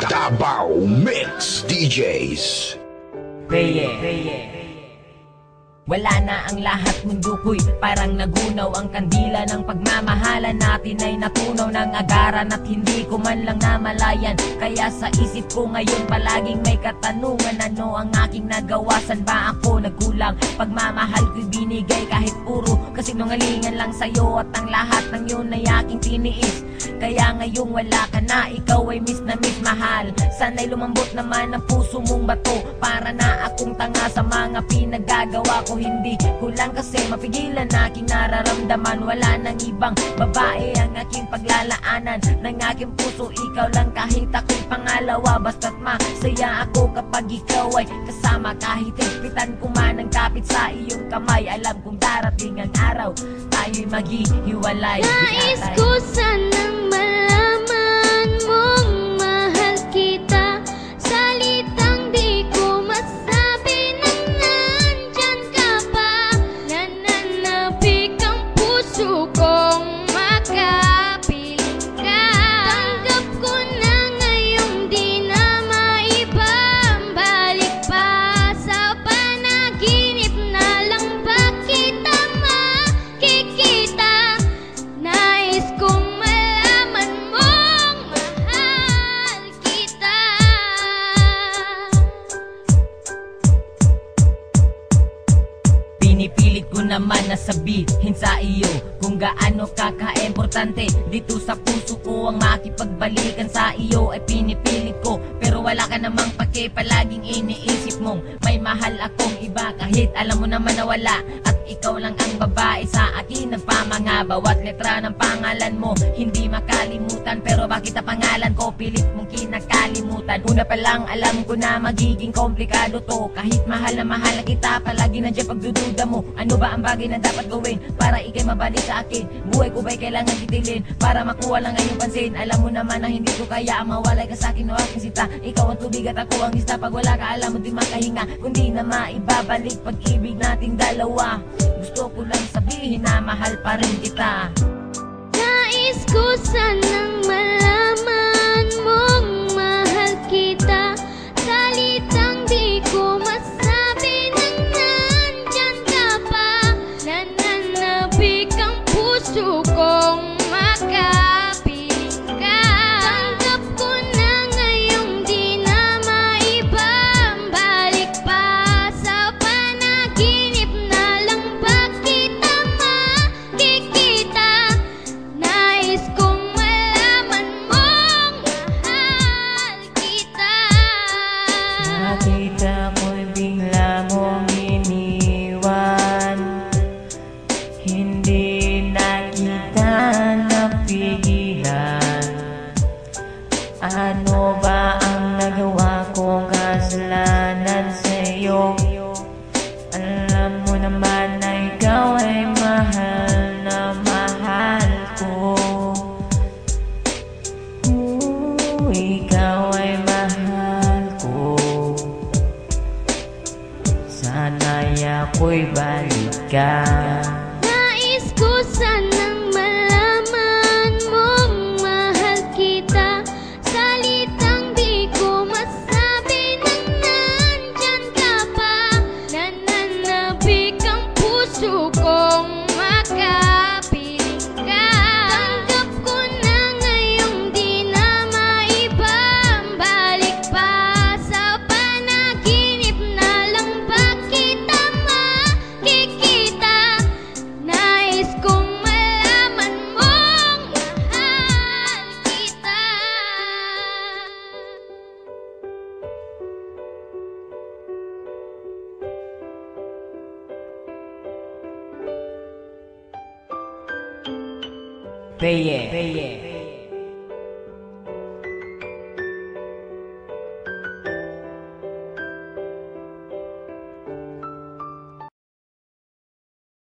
Davao Mix DJs. Wala na ang lahat, mundo ko'y parang nagunaw. Ang kandila ng pagmamahalan natin ay natunaw ng agaran at hindi ko man lang namalayan. Kaya sa isip ko ngayon palaging may katanungan, ano ang aking nagawa, saan ba ako nagkulang? Pagmamahal ko'y binigay kahit puro kasinungalingan lang sa'yo, at ang lahat ng yun ay aking tiniis. Kaya ngayong wala ka na, ikaw ay miss na miss mahal. Sana'y lumambot naman ang puso mong bato, para na akong tanga sa mga pinagagawa ko. Hindi ko lang kasi mapigilan aking nararamdaman. Wala nang ibang babae ang aking paglalaanan ng aking puso, ikaw lang kahit ako'y pangalawa. Basta't masaya ako kapag ikaw ay kasama, kahit higpitan ko man ang kapit sa iyong kamay. Alam kong darating ang araw, tayo'y maghihiwalay. Nais ko sanang malaman mong mahal kita, salitang di ko masabi na nandyan ka pa. Nananabik ang puso kong makapiling ka. Tanggap ko na ngayong di na maibabalik pa. Sa panaginip na lang ba kita makikita? Nais kong malaman mong mahal kita. Pinipilit ko naman na sabihin sa iyo kung gaano kaka-importante dito sa puso ko. Ang makipagbalikan sa iyo ay pinipilit ko, pero wala ka namang pake. Palaging iniisip mong may mahal akong iba, kahit alam mo naman na wala. At ikaw lang ang babae sa akin nagpamanga. Bawat letra ng pangalan mo hindi makalimutan, pero bakit ang pangalan ko pilit mong kinakalimutan? Una pa lang alam ko na magiging komplikado to, kahit mahal na mahal na kita, palagi nandiyan pagdududa mo. Ano ba ang bagay na dapat gawin para ikay mabalik sa akin? Buhay ko ba'y kailangan titilin para makuha lang ang iyong pansin? Alam mo naman na hindi ko kaya ang mawalay ka sa akin o aking sita. Ikaw ang tubig at ako ang isda, pag wala ka alam mo di makahinga, kundi na maibabalik pag-ibig nating dalawa. Gusto ko lang sabihin na mahal pa rin kita. Nais ko sanang malaman mong mahal kita, salitang di ko masabi na nandyan ka pa. Nananabik ang puso kong makapiling ka. Tanggap ko na ngayong di na maibabalik pa. Sa panaginip na lang ba kita makikita? Nais kong malaman mong mahal kita. Nakita mo'y bigla mong iniwan, hindi na kita napigilan. Ano ba ang nagawa kong kasalanan sa'yo? Alam mo naman na ikaw ay mahal na mahal ko. Ikaw ay mahal ko. Sana'y ako'y balikan. Nais ko sanang malaman mong mahal kita, salitang di ko masabi na nandyan ka pa. Nananabik ang puso kong makapiling ka. Tanggap ko na ngayong di na maibabalik pa. Sa panaginip na lang ba kita makikita? Nais kong malaman mong mahal kita. Peye.